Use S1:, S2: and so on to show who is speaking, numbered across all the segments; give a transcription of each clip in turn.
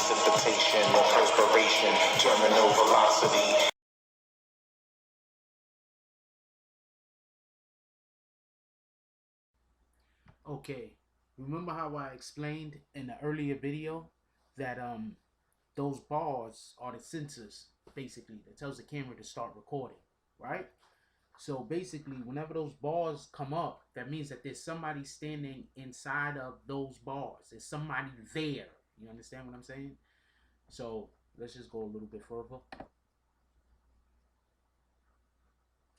S1: precipitation or perspiration, terminal velocity.
S2: Okay, remember how I explained in the earlier video that those bars are the sensors basically that tells the camera to start recording, right? So basically, whenever those bars come up, that means that there's somebody standing inside of those bars. There's somebody there. You understand what I'm saying? So let's just go a little bit further.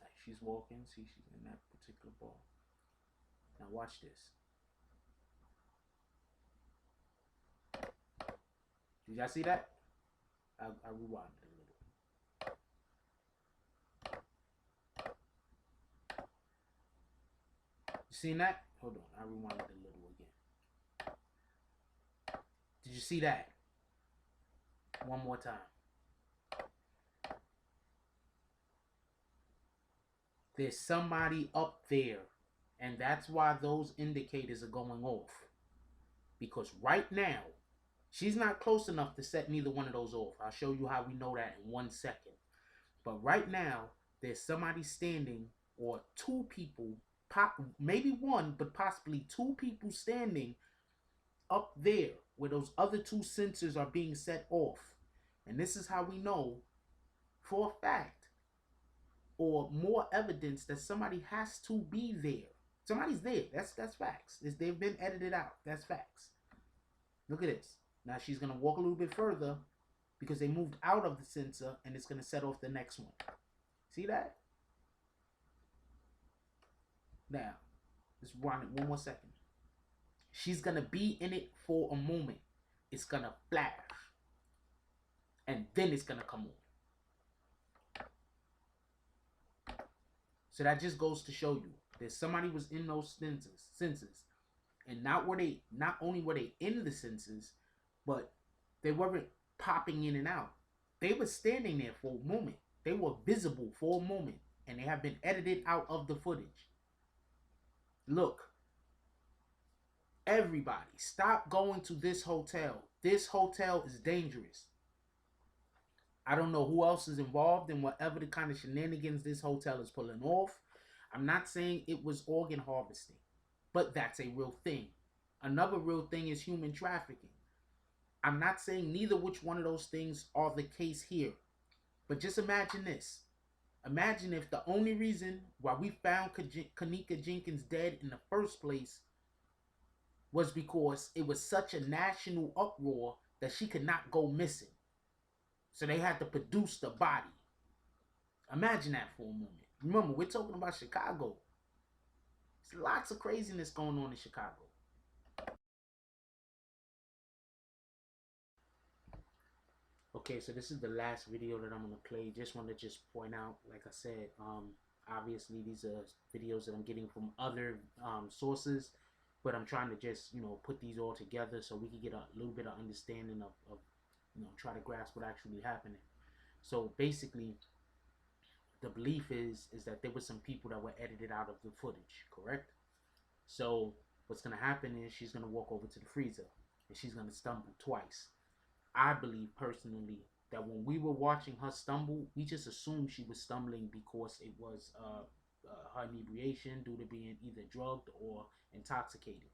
S2: Like she's walking. See, she's in that particular bar. Now watch this. Did y'all see that? I rewound it a little. You seen that? Hold on, I rewound it a little again. Did you see that? One more time. There's somebody up there, and that's why those indicators are going off. Because right now, she's not close enough to set neither one of those off. I'll show you how we know that in 1 second. But right now, there's somebody standing, or two people, maybe one, but possibly two people standing up there where those other two sensors are being set off. And this is how we know for a fact, or more evidence, that somebody has to be there. Somebody's there. That's facts. They've been edited out. That's facts. Look at this. Now she's going to walk a little bit further because they moved out of the sensor and it's going to set off the next one. See that? Now, let's run it 1 more second. She's going to be in it for a moment. It's going to flash. And then it's going to come on. So that just goes to show you that somebody was in those sensors. And not only were they in the sensors, but they weren't popping in and out. They were standing there for a moment. They were visible for a moment. And they have been edited out of the footage. Look. Everybody, stop going to this hotel. This hotel is dangerous. I don't know who else is involved in whatever the kind of shenanigans this hotel is pulling off. I'm not saying it was organ harvesting, but that's a real thing. Another real thing is human trafficking. I'm not saying neither which one of those things are the case here, but just imagine this. Imagine if the only reason why we found Kenneka Jenkins dead in the first place was because it was such a national uproar that she could not go missing. So they had to produce the body. Imagine that for a moment. Remember, we're talking about Chicago. There's lots of craziness going on in Chicago. Okay, so this is the last video that I'm going to play. Just want to point out, like I said, obviously these are videos that I'm getting from other sources. But I'm trying to just, put these all together so we can get a little bit of understanding of try to grasp what actually happening. So basically, the belief is that there were some people that were edited out of the footage, correct? So what's going to happen is she's going to walk over to the freezer and she's going to stumble twice. I believe personally that when we were watching her stumble, we just assumed she was stumbling because it was her inebriation due to being either drugged or intoxicated.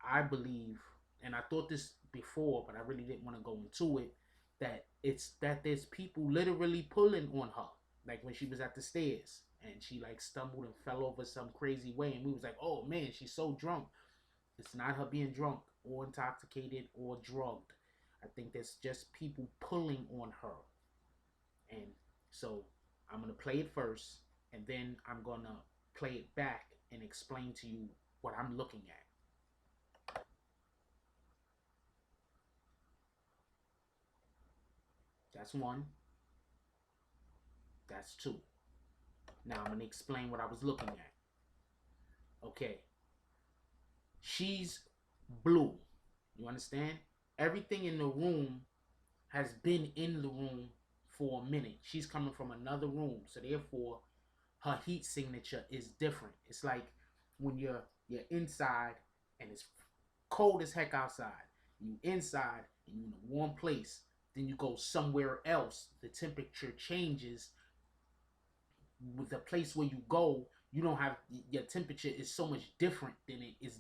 S2: I believe, and I thought this before, but I really didn't want to go into it, that there's people literally pulling on her, like when she was at the stairs and she like stumbled and fell over some crazy way, and we was like, oh man, she's so drunk. It's not her being drunk or intoxicated or drugged. I think there's just people pulling on her. And so I'm going to play it first, and then I'm going to play it back and explain to you what I'm looking at. That's one. That's two. Now I'm going to explain what I was looking at. Okay. She's blue. You understand? Everything in the room has been in the room for a minute. She's coming from another room. So therefore, her heat signature is different. It's like when you're inside and it's cold as heck outside. You inside and you in a warm place. Then you go somewhere else. The temperature changes. With the place where you go, you don't have your temperature is so much different than it is.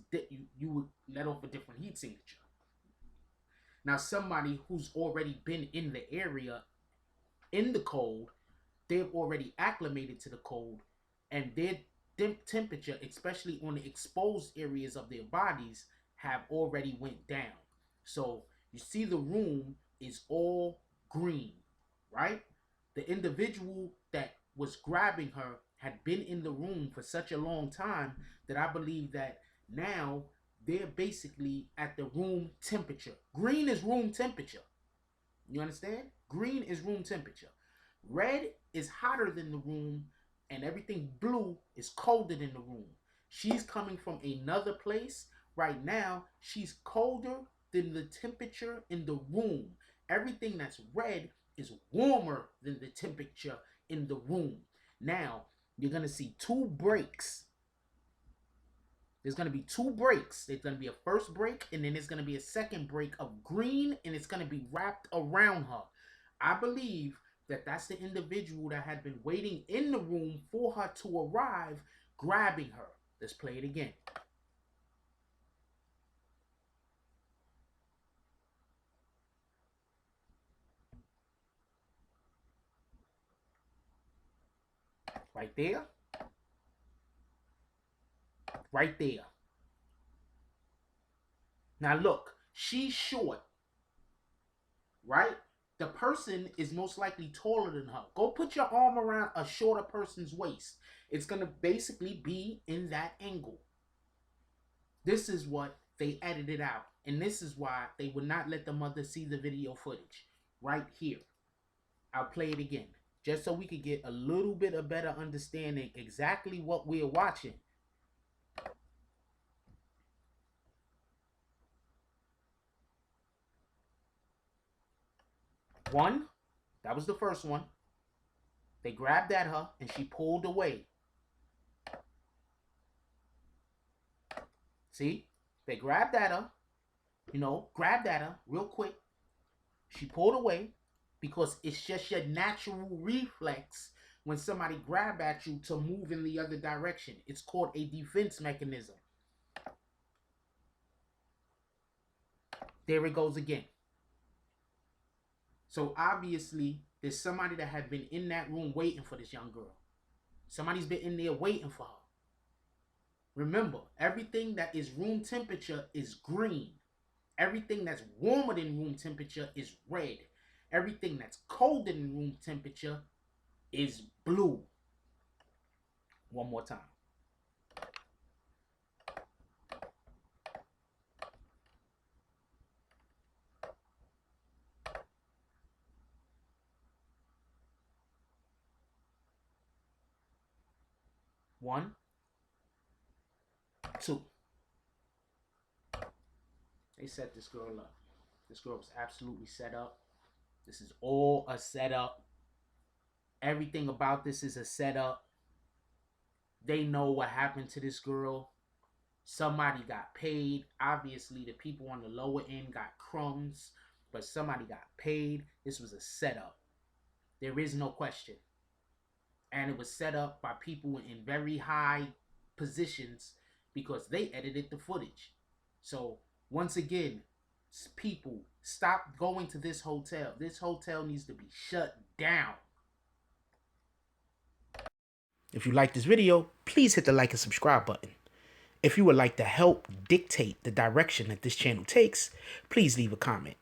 S2: You would let off a different heat signature. Now, somebody who's already been in the area in the cold, they've already acclimated to the cold, and their temperature, especially on the exposed areas of their bodies, have already went down. So you see the room is all green, right? The individual that was grabbing her had been in the room for such a long time that I believe that now they're basically at the room temperature. Green is room temperature. You understand? Green is room temperature. Red is hotter than the room, and everything blue is colder than the room. She's coming from another place. Right now, she's colder than the temperature in the room. Everything that's red is warmer than the temperature in the room. Now, you're going to see two breaks. There's going to be two breaks. There's going to be a first break, and then there's going to be a second break of green, and it's going to be wrapped around her. I believe that that's the individual that had been waiting in the room for her to arrive, grabbing her. Let's play it again. Right there. Right there. Now look, she's short, right? The person is most likely taller than her. Go put your arm around a shorter person's waist. It's going to basically be in that angle. This is what they edited out. And this is why they would not let the mother see the video footage. Right here. I'll play it again. Just so we could get a little bit of better understanding exactly what we're watching. One, that was the first one. They grabbed at her and she pulled away. See? They grabbed at her, grabbed at her real quick. She pulled away because it's just your natural reflex when somebody grab at you to move in the other direction. It's called a defense mechanism. There it goes again. So obviously, there's somebody that had been in that room waiting for this young girl. Somebody's been in there waiting for her. Remember, everything that is room temperature is green. Everything that's warmer than room temperature is red. Everything that's colder than room temperature is blue. One more time. One, two. They set this girl up. This girl was absolutely set up. This is all a setup. Everything about this is a setup. They know what happened to this girl. Somebody got paid. Obviously, the people on the lower end got crumbs, but somebody got paid. This was a setup. There is no question. And it was set up by people in very high positions because they edited the footage. So, once again, people, stop going to this hotel. This hotel needs to be shut down. If you like this video, please hit the like and subscribe button. If you would like to help dictate the direction that this channel takes, please leave a comment.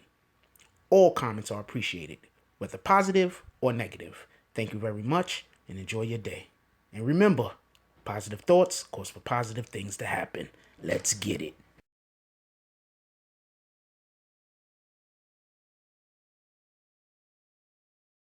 S2: All comments are appreciated, whether positive or negative. Thank you very much and enjoy your day. And remember, positive thoughts cause for positive things to happen. Let's get it.